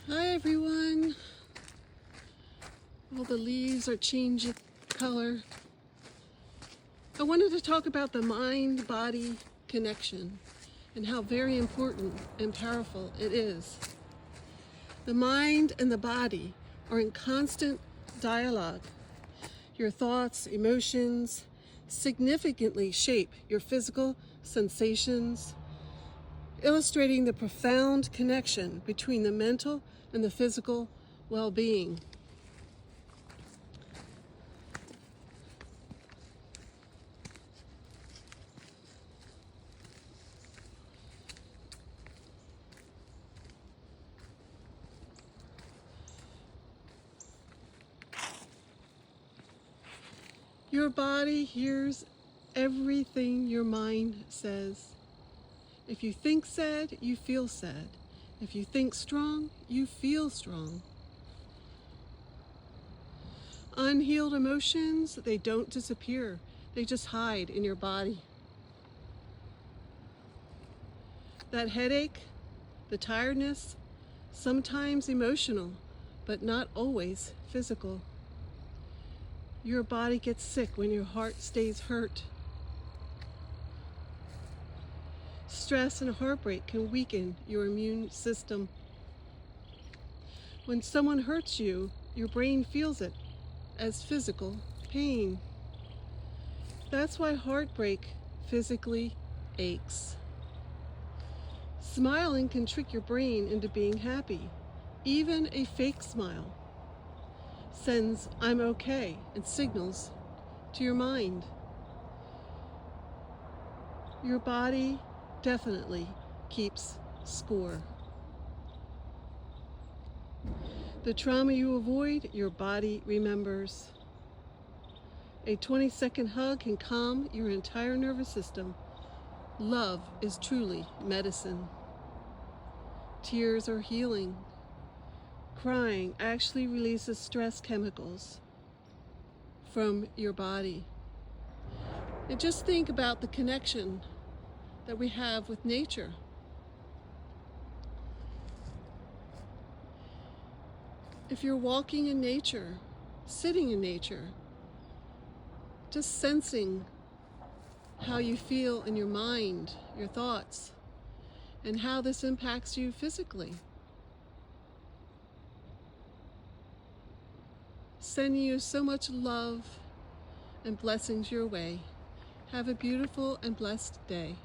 Hi everyone. All the leaves are changing color. I wanted to talk about the mind-body connection and how very important and powerful it is. The mind and the body are in constant dialogue. Your thoughts, emotions significantly shape your physical sensations, illustrating the profound connection between the mental and the physical well-being. Your body hears everything your mind says. If you think sad, you feel sad. If you think strong, you feel strong. Unhealed emotions, they don't disappear. They just hide in your body. That headache, the tiredness, sometimes emotional, but not always physical. Your body gets sick when your heart stays hurt. Stress and heartbreak can weaken your immune system. When someone hurts you, your brain feels it as physical pain. That's why heartbreak physically aches. Smiling can trick your brain into being happy. Even a fake smile sends "I'm okay" and signals to your mind. Your body definitely keeps score. The trauma you avoid, your body remembers. A 20-second hug can calm your entire nervous system. Love is truly medicine. Tears are healing. Crying actually releases stress chemicals from your body. And just think about the connection that we have with nature. If you're walking in nature, sitting in nature, just sensing how you feel in your mind, your thoughts, and how this impacts you physically. Sending you so much love and blessings your way. Have a beautiful and blessed day.